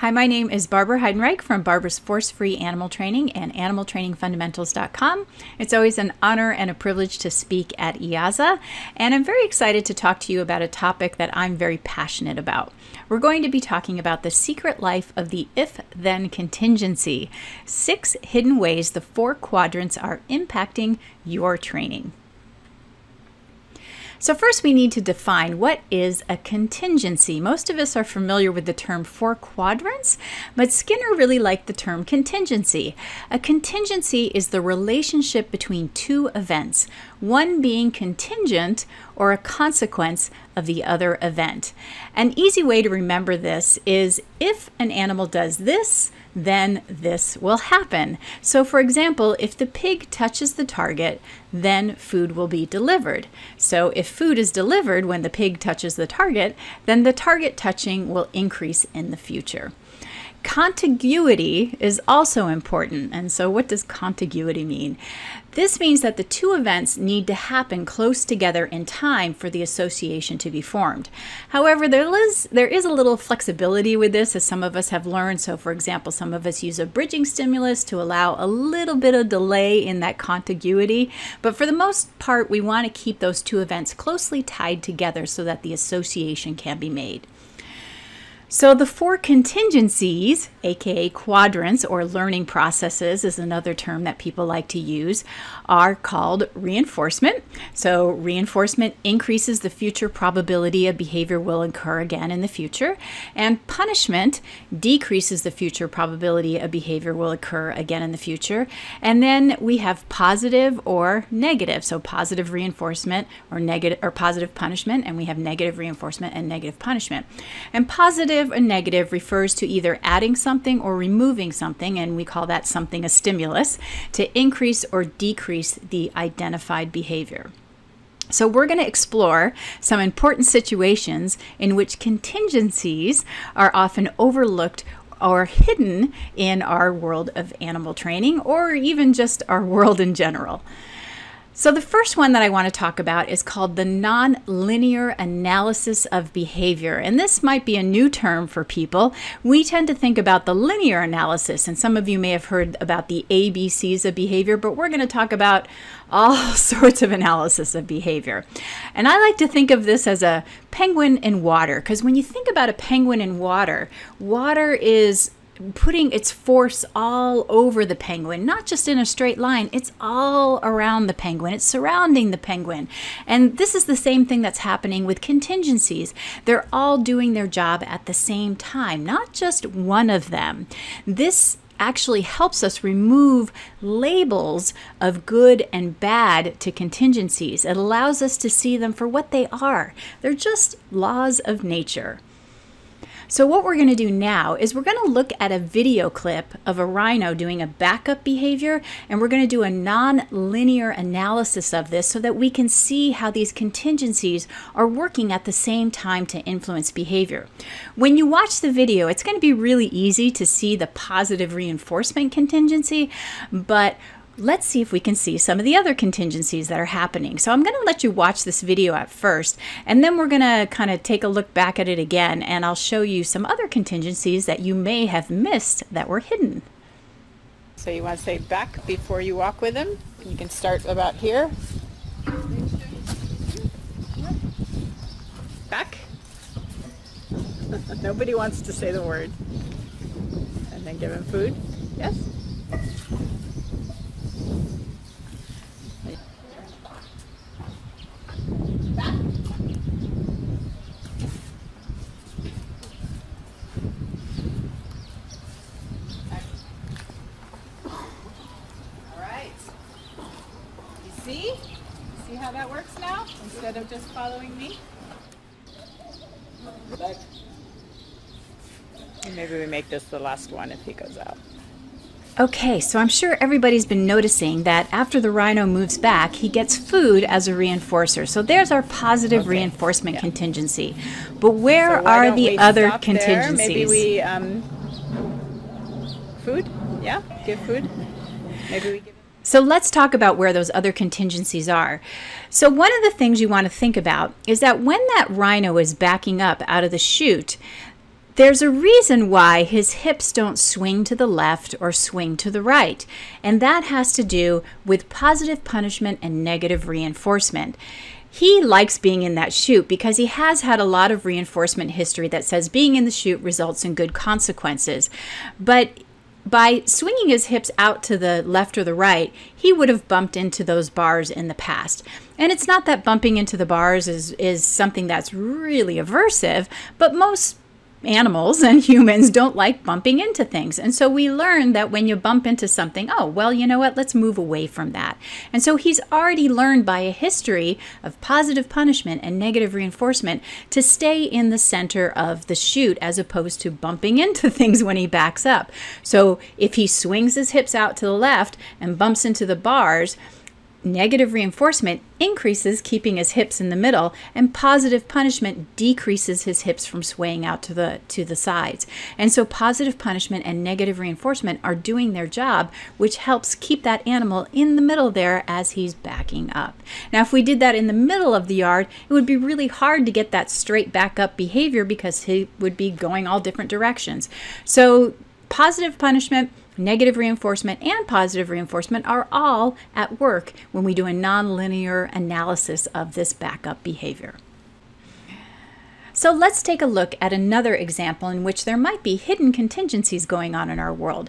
Hi, my name is Barbara Heidenreich from Barbara's Force-Free Animal Training and AnimalTrainingFundamentals.com. It's always an honor and a privilege to speak at EAZA, and I'm very excited to talk to you about a topic that I'm very passionate about. We're going to be talking about the secret life of the if-then contingency, 6 hidden ways the 4 quadrants are impacting your training. So first we need to define what is a contingency. Most of us are familiar with the term 4 quadrants, but Skinner really liked the term contingency. A contingency is the relationship between 2 events, one being contingent or a consequence of the other event. An easy way to remember this is if an animal does this, then this will happen. So for example, if the pig touches the target, then food will be delivered. So if food is delivered when the pig touches the target, then the target touching will increase in the future. Contiguity is also important. And so what does contiguity mean? This means that the 2 events need to happen close together in time for the association to be formed. However, there is a little flexibility with this, as some of us have learned. So for example, some of us use a bridging stimulus to allow a little bit of delay in that contiguity. But for the most part, we want to keep those 2 events closely tied together so that the association can be made. So the 4 contingencies, aka quadrants or learning processes is another term that people like to use, are called reinforcement. So reinforcement increases the future probability a behavior will occur again in the future, and punishment decreases the future probability a behavior will occur again in the future. And then we have positive or negative. So positive reinforcement or negative or positive punishment, and we have negative reinforcement and negative punishment. And positive and negative refers to either adding something or removing something, and we call that something a stimulus, to increase or decrease the identified behavior. So we're going to explore some important situations in which contingencies are often overlooked or hidden in our world of animal training, or even just our world in general. So the first one that I want to talk about is called the nonlinear analysis of behavior. And this might be a new term for people. We tend to think about the linear analysis, and some of you may have heard about the ABCs of behavior, but we're going to talk about all sorts of analysis of behavior. And I like to think of this as a penguin in water, because when you think about a penguin in water, water is putting its force all over the penguin, not just in a straight line, it's all around the penguin, it's surrounding the penguin. And this is the same thing that's happening with contingencies. They're all doing their job at the same time, not just one of them. This actually helps us remove labels of good and bad to contingencies. It allows us to see them for what they are. They're just laws of nature. So what we're going to do now is we're going to look at a video clip of a rhino doing a backup behavior, and we're going to do a non-linear analysis of this so that we can see how these contingencies are working at the same time to influence behavior. When you watch the video, it's going to be really easy to see the positive reinforcement contingency, but let's see if we can see some of the other contingencies that are happening. So I'm going to let you watch this video at first, and then we're going to kind of take a look back at it again, and I'll show you some other contingencies that you may have missed that were hidden. So you want to say back before you walk with him. You can start about here. Back. Nobody wants to say the word. And then give him food. Yes? See how that works now, instead of just following me? And maybe we make this the last one if he goes out. Okay, so I'm sure everybody's been noticing that after the rhino moves back, he gets food as a reinforcer. So there's our positive reinforcement contingency. But where are the other contingencies? Maybe we, food? Yeah, give food. Maybe we give. So let's talk about where those other contingencies are. So one of the things you want to think about is that when that rhino is backing up out of the chute, There's a reason why his hips don't swing to the left or swing to the right, and that has to do with positive punishment and negative reinforcement. He likes being in that chute because he has had a lot of reinforcement history that says being in the chute results in good consequences. But by swinging his hips out to the left or the right, he would have bumped into those bars in the past. And it's not that bumping into the bars is something that's really aversive, but most animals and humans don't like bumping into things. And so we learn that when you bump into something, oh, well, you know what, let's move away from that. And so he's already learned by a history of positive punishment and negative reinforcement to stay in the center of the chute as opposed to bumping into things when he backs up. So if he swings his hips out to the left and bumps into the bars, negative reinforcement increases, keeping his hips in the middle, and positive punishment decreases his hips from swaying out to the sides. And so positive punishment and negative reinforcement are doing their job, which helps keep that animal in the middle there as he's backing up. Now, if we did that in the middle of the yard, it would be really hard to get that straight back up behavior because he would be going all different directions. So positive punishment, negative reinforcement, and positive reinforcement are all at work when we do a nonlinear analysis of this backup behavior. So let's take a look at another example in which there might be hidden contingencies going on in our world.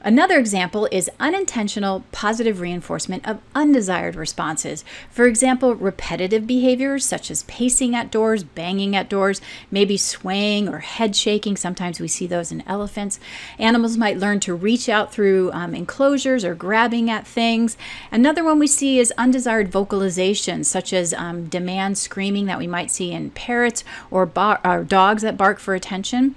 Another example is unintentional positive reinforcement of undesired responses. For example, repetitive behaviors such as pacing at doors, banging at doors, maybe swaying or head shaking. Sometimes we see those in elephants. Animals might learn to reach out through enclosures or grabbing at things. Another one we see is undesired vocalizations such as demand screaming that we might see in parrots or dogs that bark for attention.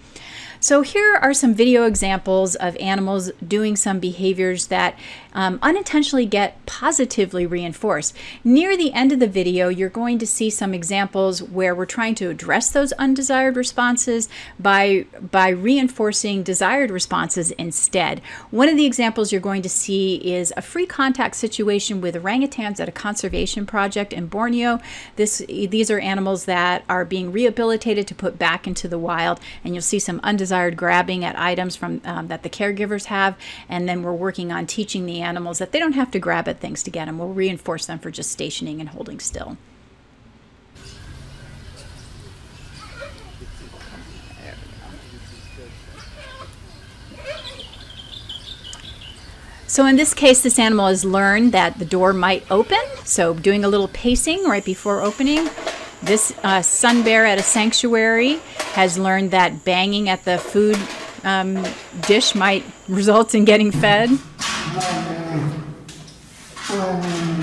So here are some video examples of animals doing some behaviors that unintentionally get positively reinforced. Near the end of the video, you're going to see some examples where we're trying to address those undesired responses by reinforcing desired responses instead. One of the examples you're going to see is a free contact situation with orangutans at a conservation project in Borneo. These are animals that are being rehabilitated to put back into the wild, and you'll see some undesired grabbing at items from that the caregivers have, and then we're working on teaching the animals that they don't have to grab at things to get them. We'll reinforce them for just stationing and holding still. So in this case, this animal has learned that the door might open, so doing a little pacing right before opening. This sun bear at a sanctuary has learned that banging at the food dish might result in getting fed. And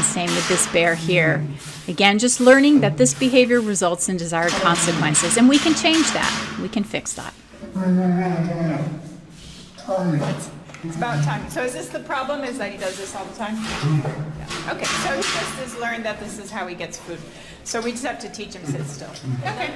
same with this bear here. Again, just learning that this behavior results in desired consequences, and we can change that. We can fix that. It's about time. So is this the problem, is that he does this all the time? Yeah. Okay, so he just has learned that this is how he gets food. So we just have to teach him to sit still. Okay.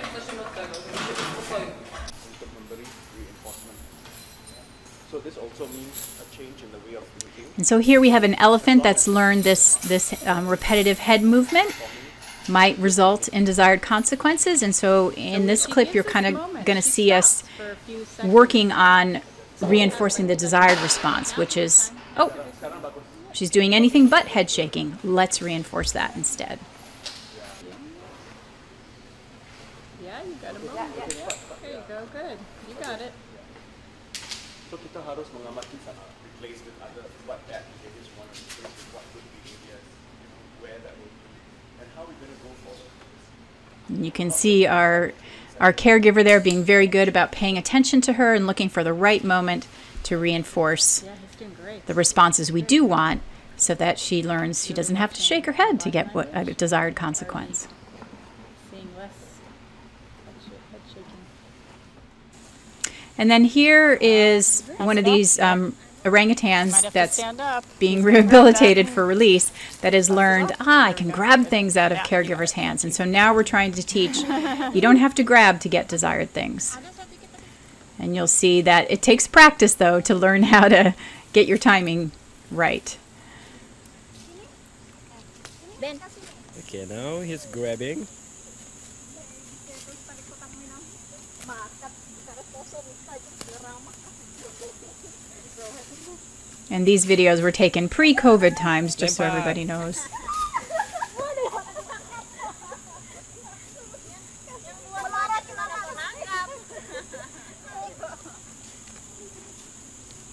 So this also means a change in the way of thinking. And so here we have an elephant that's learned this repetitive head movement might result in desired consequences. And so in this clip, you're kind of going to see us working on reinforcing the desired response, which is, oh, she's doing anything but head shaking. Let's reinforce that instead. Yeah, you got a moment. Yeah. There you go. Good. You got it. So kita harus mengamati sana, replace with other what bad behaviors we want to replace with what good behaviors, where that will be, and how we're going to go forward. And you can see our caregiver there being very good about paying attention to her and looking for the right moment to reinforce the responses we do want, so that she learns she doesn't have to shake her head to get a desired consequence. And then here is one of these orangutans that's being rehabilitated for release that has learned, I can grab things out of caregivers' hands. And so now we're trying to teach, you don't have to grab to get desired things. And you'll see that it takes practice, though, to learn how to get your timing right. Okay, now he's grabbing. And these videos were taken pre-COVID times, just so everybody knows.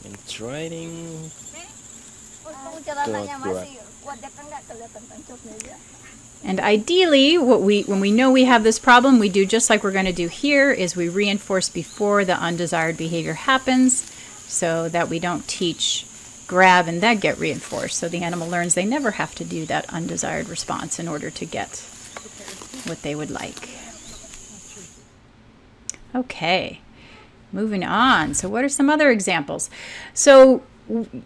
It's riding. And ideally, when we know we have this problem, we do just like we're going to do here, is we reinforce before the undesired behavior happens so that we don't teach grab and then get reinforced. So the animal learns they never have to do that undesired response in order to get what they would like. Okay, moving on. So what are some other examples? So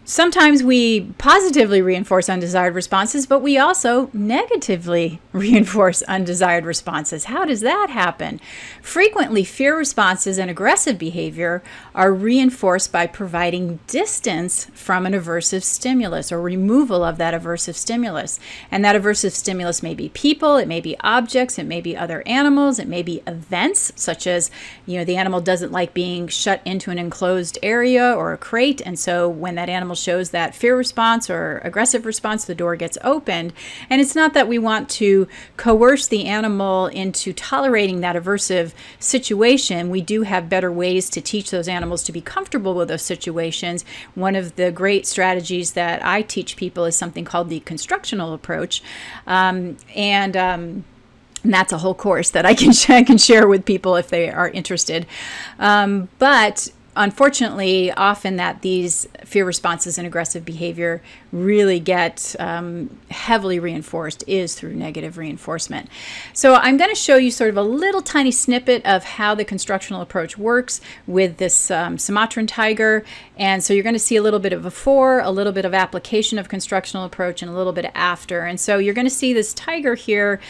sometimes we positively reinforce undesired responses, but we also negatively reinforce undesired responses. How does that happen? Frequently, fear responses and aggressive behavior are reinforced by providing distance from an aversive stimulus or removal of that aversive stimulus. And that aversive stimulus may be people, it may be objects, it may be other animals, it may be events, such as, the animal doesn't like being shut into an enclosed area or a crate, and so when that animal shows that fear response or aggressive response, the door gets opened. And it's not that we want to coerce the animal into tolerating that aversive situation. We do have better ways to teach those animals to be comfortable with those situations. One of the great strategies that I teach people is something called the constructional approach. And that's a whole course that I can share with people if they are interested. But unfortunately, often that these fear responses and aggressive behavior really get heavily reinforced is through negative reinforcement. So I'm going to show you sort of a little tiny snippet of how the constructional approach works with this Sumatran tiger. And so you're going to see a little bit of before, a little bit of application of constructional approach, and a little bit after. And so you're going to see this tiger here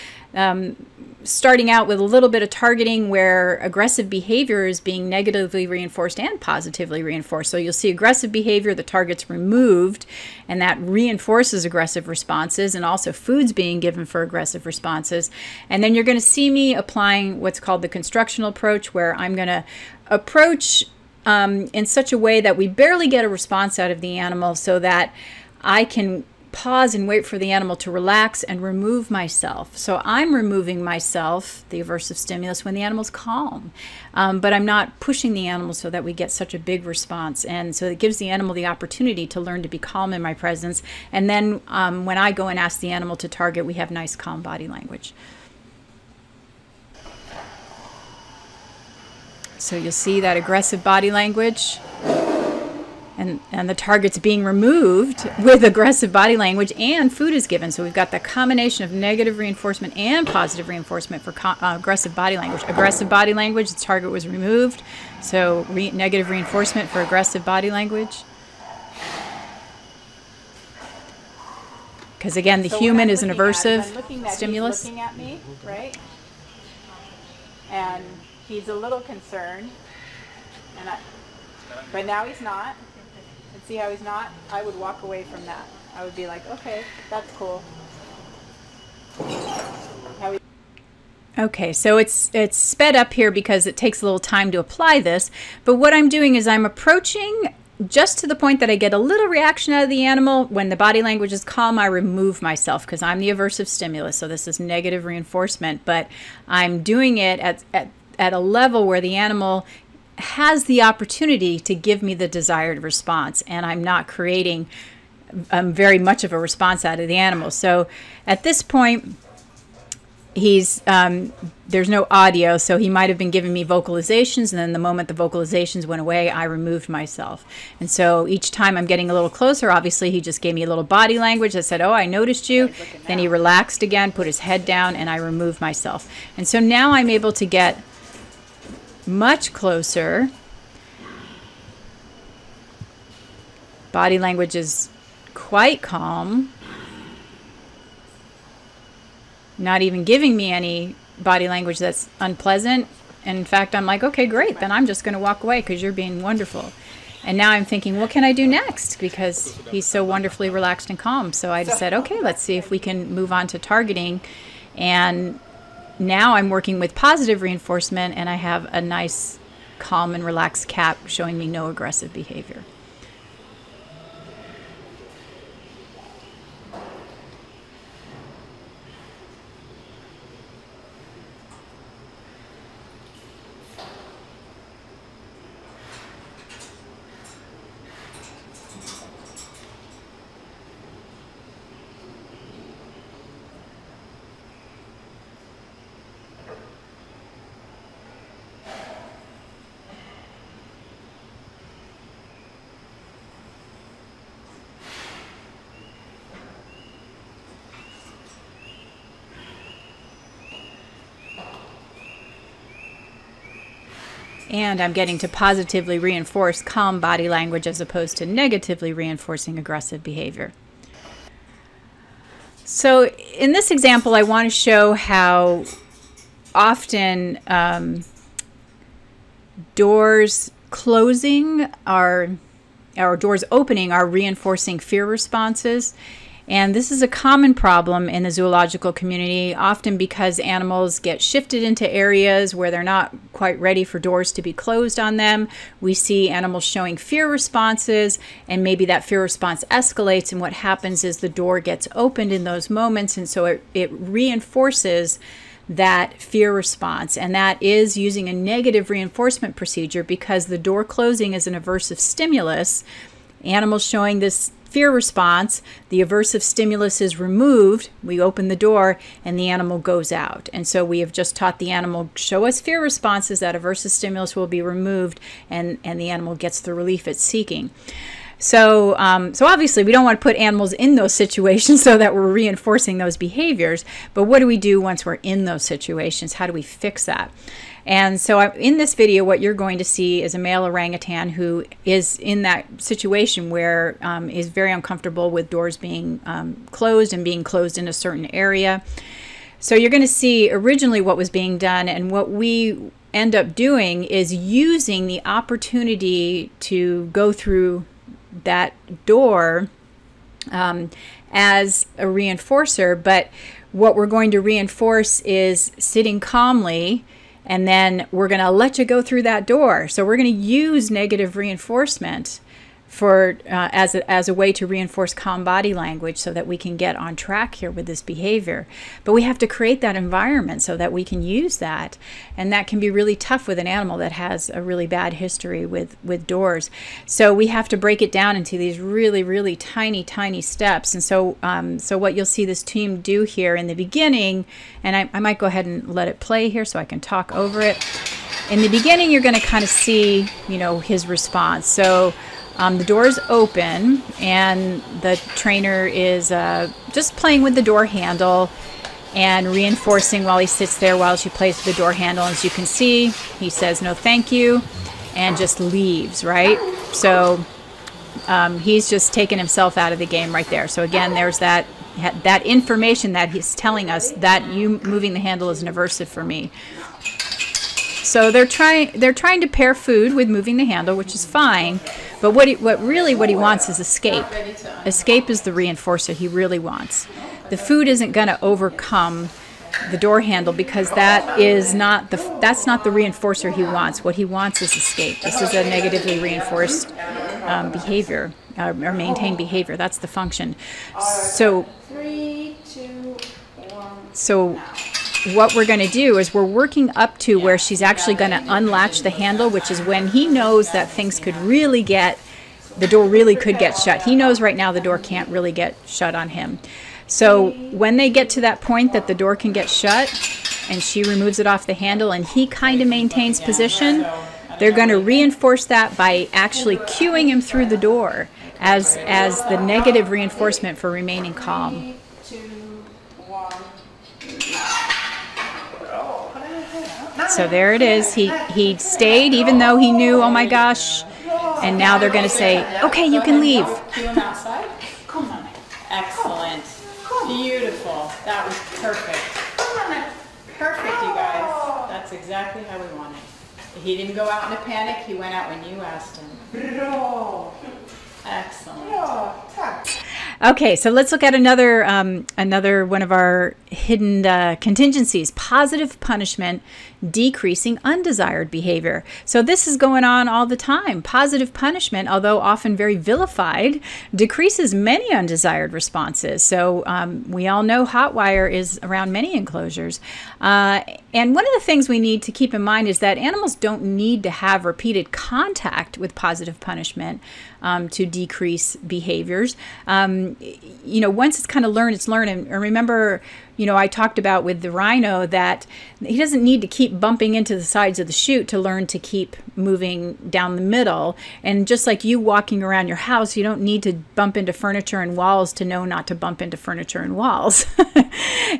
starting out with a little bit of targeting where aggressive behavior is being negatively reinforced and positively reinforced. So you'll see aggressive behavior, the target's removed, and that reinforces aggressive responses, and also food's being given for aggressive responses. And then you're going to see me applying what's called the constructional approach, where I'm going to approach in such a way that we barely get a response out of the animal so that I can pause and wait for the animal to relax and remove myself. So I'm removing myself, the aversive stimulus, when the animal's calm. But I'm not pushing the animal so that we get such a big response. And so it gives the animal the opportunity to learn to be calm in my presence. And then when I go and ask the animal to target, we have nice, calm body language. So you'll see that aggressive body language. And the target's being removed with aggressive body language, and food is given. So we've got the combination of negative reinforcement and positive reinforcement for aggressive body language. Aggressive body language, the target was removed. So negative reinforcement for aggressive body language. Because again, the human is an aversive stimulus. He's looking at me, right? And he's a little concerned. But now he's not. And see how he's not? I would walk away from that. I would be like, okay, that's cool. Okay, so it's sped up here because it takes a little time to apply this. But what I'm doing is I'm approaching just to the point that I get a little reaction out of the animal. When the body language is calm, I remove myself because I'm the aversive stimulus. So this is negative reinforcement. But I'm doing it at a level where the animal has the opportunity to give me the desired response, and I'm not creating very much of a response out of the animal. So at this point, he's there's no audio, so he might have been giving me vocalizations, and then the moment the vocalizations went away, I removed myself. And so each time I'm getting a little closer, obviously he just gave me a little body language that said, oh, I noticed you. Then he relaxed again, put his head down, and I removed myself. And so now I'm able to get much closer. Body language is quite calm. Not even giving me any body language that's unpleasant. And in fact, I'm like, okay, great. Then I'm just going to walk away because you're being wonderful. And now I'm thinking, what can I do next? Because he's so wonderfully relaxed and calm. So I just said, okay, let's see if we can move on to targeting. And now I'm working with positive reinforcement, and I have a nice, calm and relaxed cat showing me no aggressive behavior. And I'm getting to positively reinforce calm body language as opposed to negatively reinforcing aggressive behavior. So in this example, I want to show how often doors closing or doors opening are reinforcing fear responses. And this is a common problem in the zoological community, often because animals get shifted into areas where they're not quite ready for doors to be closed on them. We see animals showing fear responses, and maybe that fear response escalates, and what happens is the door gets opened in those moments, and so it reinforces that fear response. And that is using a negative reinforcement procedure, because the door closing is an aversive stimulus. Animals showing this fear response, the aversive stimulus is removed, we open the door, and the animal goes out. And so we have just taught the animal, show us fear responses, that aversive stimulus will be removed, and the animal gets the relief it's seeking. So, so obviously we don't want to put animals in those situations so that we're reinforcing those behaviors, but what do we do once we're in those situations? How do we fix that? And so in this video, what you're going to see is a male orangutan who is in that situation where is very uncomfortable with doors being closed and being closed in a certain area. So you're going to see originally what was being done, and what we end up doing is using the opportunity to go through that door as a reinforcer. But what we're going to reinforce is sitting calmly, and then we're going to let you go through that door. So we're going to use negative reinforcement for as a way to reinforce calm body language so that we can get on track here with this behavior. But we have to create that environment so that we can use that. And that can be really tough with an animal that has a really bad history with doors. So we have to break it down into these really, really tiny steps. And so, so what you'll see this team do here in the beginning, and I might go ahead and let it play here so I can talk over it. In the beginning, you're going to kind of see, you know, his response. So the door's open, and the trainer is just playing with the door handle and reinforcing while he sits there while she plays with the door handle. As you can see, he says no thank you and just leaves, right? So he's just taken himself out of the game right there. So again, there's that information that he's telling us that you moving the handle is an aversive for me. So they're trying to pair food with moving the handle, which is fine. But what he wants is escape. Escape is the reinforcer he really wants. The food isn't going to overcome the door handle, because that's not the reinforcer he wants. What he wants is escape. This is a negatively reinforced behavior or maintained behavior. That's the function. So, 3, 2, 1. So what we're going to do is we're working up to where she's actually going to unlatch the handle, which is when he knows that things could really the door really could get shut. He knows right now the door can't really get shut on him. So when they get to that point that the door can get shut and she removes it off the handle and he kind of maintains position, they're going to reinforce that by actually cueing him through the door as the negative reinforcement for remaining calm. 3, 2, 1. So there it is. He stayed even though he knew, oh my gosh. And now they're going to say, okay, you can leave. Cue him outside. Come on. Excellent. Beautiful. That was perfect. Perfect, you guys. That's exactly how we want it. He didn't go out in a panic. He went out when you asked him. Excellent. Okay, so let's look at another another one of our hidden contingencies: positive punishment decreasing undesired behavior. So this is going on all the time. Positive punishment, although often very vilified, decreases many undesired responses. So we all know hot wire is around many enclosures. And one of the things we need to keep in mind is that animals don't need to have repeated contact with positive punishment to decrease behaviors. You know, once it's kind of learned, it's learned. And remember, you know, I talked about with the Rhino that he doesn't need to keep bumping into the sides of the chute to learn to keep moving down the middle. And just like you walking around your house, you don't need to bump into furniture and walls to know not to bump into furniture and walls.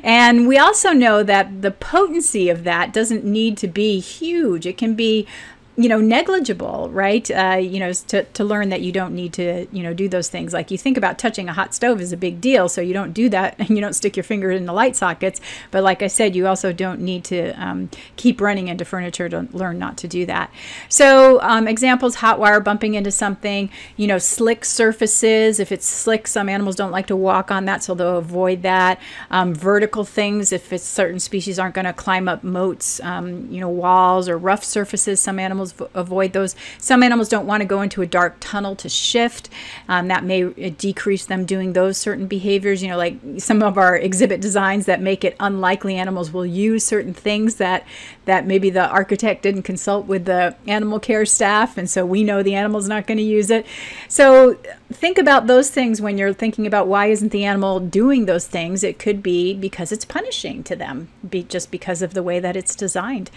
And we also know that the potency of that doesn't need to be huge. It can be, you know, negligible, right? You know, to learn that you don't need to, you know, do those things. Like you think about touching a hot stove is a big deal, so you don't do that and you don't stick your finger in the light sockets. But like I said, you also don't need to keep running into furniture to learn not to do that. So examples: hot wire, bumping into something, you know, slick surfaces. If it's slick, some animals don't like to walk on that, so they'll avoid that. Vertical things, if it's certain species aren't going to climb up moats, you know, walls or rough surfaces, some animals avoid those. Some animals don't want to go into a dark tunnel to shift. That may decrease them doing those certain behaviors. You know, like some of our exhibit designs that make it unlikely animals will use certain things that maybe the architect didn't consult with the animal care staff, and so we know the animal's not going to use it. So think about those things when you're thinking about why isn't the animal doing those things. It could be because it's punishing to them, just because of the way that it's designed.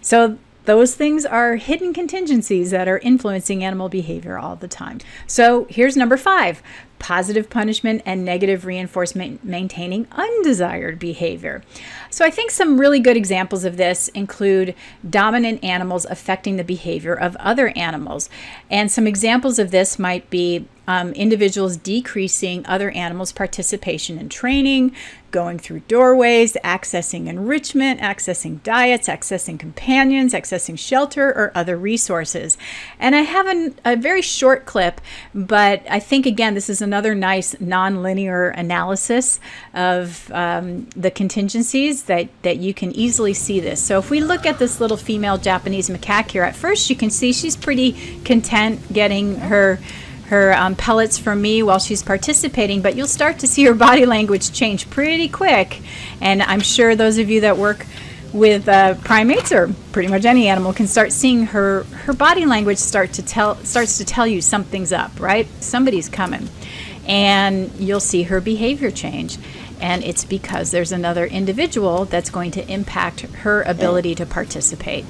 So those things are hidden contingencies that are influencing animal behavior all the time. So here's number 5, positive punishment and negative reinforcement maintaining undesired behavior. So I think some really good examples of this include dominant animals affecting the behavior of other animals. And some examples of this might be individuals decreasing other animals' participation in training, going through doorways, accessing enrichment, accessing diets, accessing companions, accessing shelter, or other resources. And I have a very short clip, but I think, again, this is another nice nonlinear analysis of the contingencies that you can easily see this. So if we look at this little female Japanese macaque here, at first you can see she's pretty content getting her pellets from me while she's participating, but you'll start to see her body language change pretty quick. And I'm sure those of you that work with primates, or pretty much any animal, can start seeing her body language starts to tell you something's up, right? Somebody's coming. And you'll see her behavior change. And it's because there's another individual that's going to impact her ability to participate.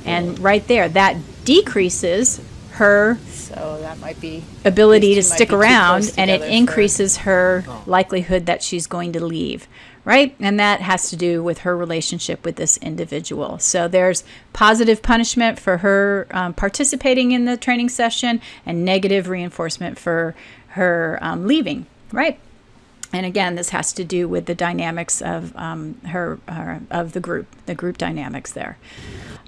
And right there, that decreases her So that might be ability to stick around, and it increases her likelihood that she's going to leave, right? And that has to do with her relationship with this individual. So there's positive punishment for her participating in the training session, and negative reinforcement for her leaving, right? And again, this has to do with the dynamics of of the group dynamics there.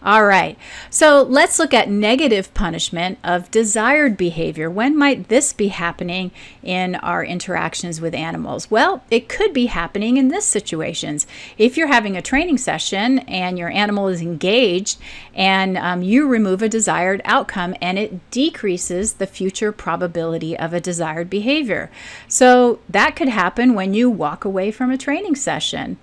All right, so let's look at negative punishment of desired behavior. When might this be happening in our interactions with animals? Well, it could be happening in this situations. If you're having a training session and your animal is engaged and you remove a desired outcome, and it decreases the future probability of a desired behavior. So that could happen when you walk away from a training session.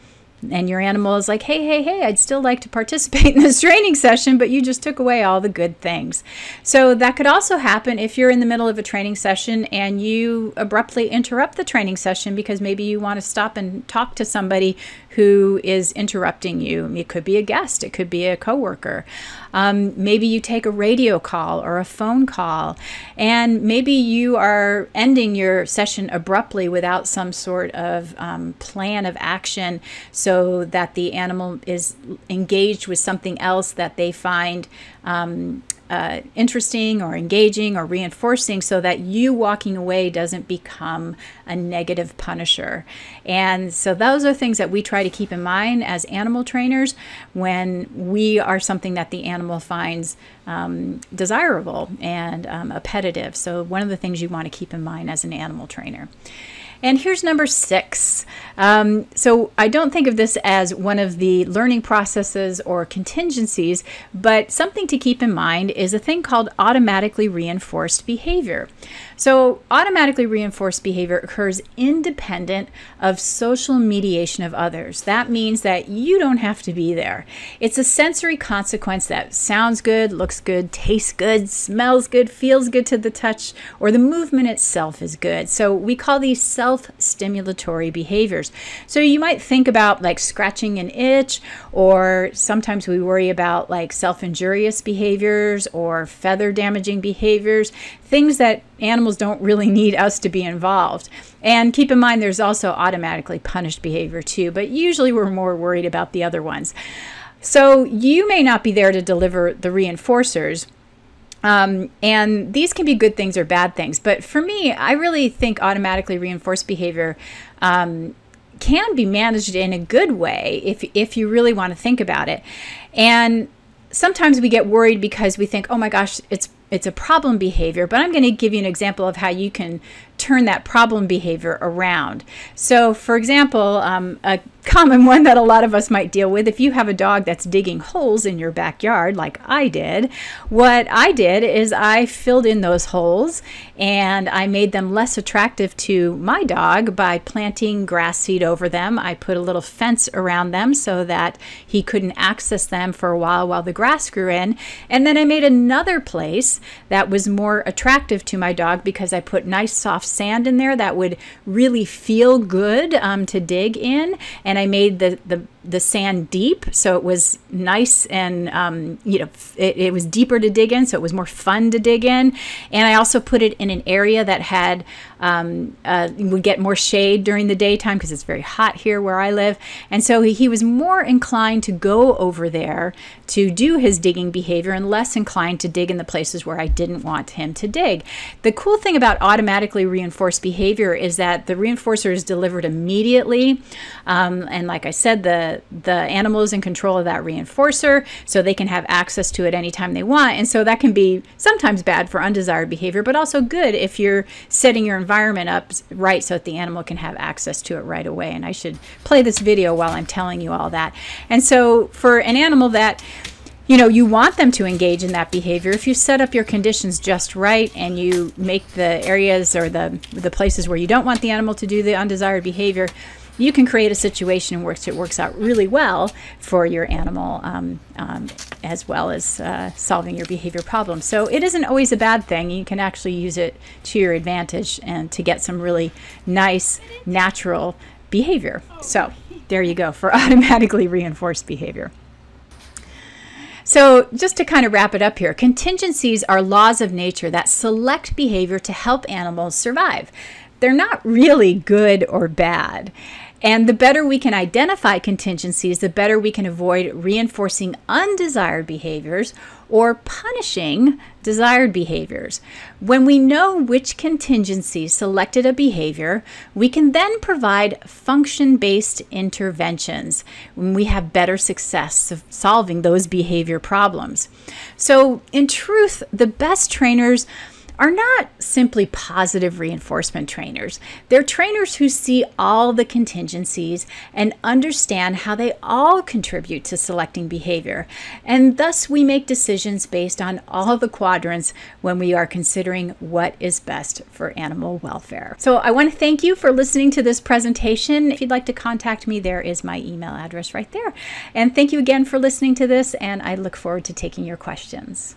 And your animal is like, hey, I'd still like to participate in this training session, but you just took away all the good things. So that could also happen if you're in the middle of a training session and you abruptly interrupt the training session because maybe you want to stop and talk to somebody who is interrupting you. It could be a guest, it could be a coworker. Maybe you take a radio call or a phone call, and maybe you are ending your session abruptly without some sort of plan of action, so that the animal is engaged with something else that they find interesting or engaging or reinforcing, so that you walking away doesn't become a negative punisher. And so those are things that we try to keep in mind as animal trainers when we are something that the animal finds desirable and appetitive. So one of the things you want to keep in mind as an animal trainer. And here's number 6. So I don't think of this as one of the learning processes or contingencies, but something to keep in mind is a thing called automatically reinforced behavior. So automatically reinforced behavior occurs independent of social mediation of others. That means that you don't have to be there. It's a sensory consequence that sounds good, looks good, tastes good, smells good, feels good to the touch, or the movement itself is good. So we call these self-stimulatory behaviors. So you might think about like scratching an itch, or sometimes we worry about like self-injurious behaviors or feather damaging behaviors, things that animals don't really need us to be involved. And keep in mind, there's also automatically punished behavior too, but usually we're more worried about the other ones. So you may not be there to deliver the reinforcers, and these can be good things or bad things. But for me, I really think automatically reinforced behavior can be managed in a good way if you really want to think about it. And sometimes we get worried because we think, oh my gosh, it's a problem behavior, but I'm going to give you an example of how you can turn that problem behavior around. So for example, a common one that a lot of us might deal with, if you have a dog that's digging holes in your backyard like I did, what I did is I filled in those holes and I made them less attractive to my dog by planting grass seed over them. I put a little fence around them so that he couldn't access them for a while the grass grew in. And then I made another place that was more attractive to my dog because I put nice soft sand in there that would really feel good to dig in. And I made the sand deep, so it was nice and it was deeper to dig in, so it was more fun to dig in. And I also put it in an area that had would get more shade during the daytime because it's very hot here where I live. And so he was more inclined to go over there to do his digging behavior and less inclined to dig in the places where I didn't want him to dig. The cool thing about automatically reinforced behavior is that the reinforcer is delivered immediately. And like I said, the animal is in control of that reinforcer, so they can have access to it anytime they want. And so that can be sometimes bad for undesired behavior, but also good if you're setting your environment up right so that the animal can have access to it right away. And I should play this video while I'm telling you all that. And so for an animal that you want them to engage in that behavior, if you set up your conditions just right and you make the areas or the places where you don't want the animal to do the undesired behavior, you can create a situation in which it works out really well for your animal, as well as solving your behavior problems. So it isn't always a bad thing. You can actually use it to your advantage and to get some really nice, natural behavior. So there you go for automatically reinforced behavior. So just to kind of wrap it up here, contingencies are laws of nature that select behavior to help animals survive. They're not really good or bad. And the better we can identify contingencies, the better we can avoid reinforcing undesired behaviors or punishing desired behaviors. When we know which contingency selected a behavior, we can then provide function-based interventions when we have better success of solving those behavior problems. So in truth, the best trainers are not simply positive reinforcement trainers. They're trainers who see all the contingencies and understand how they all contribute to selecting behavior. And thus we make decisions based on all the quadrants when we are considering what is best for animal welfare. So I want to thank you for listening to this presentation. If you'd like to contact me, there is my email address right there. And thank you again for listening to this, and I look forward to taking your questions.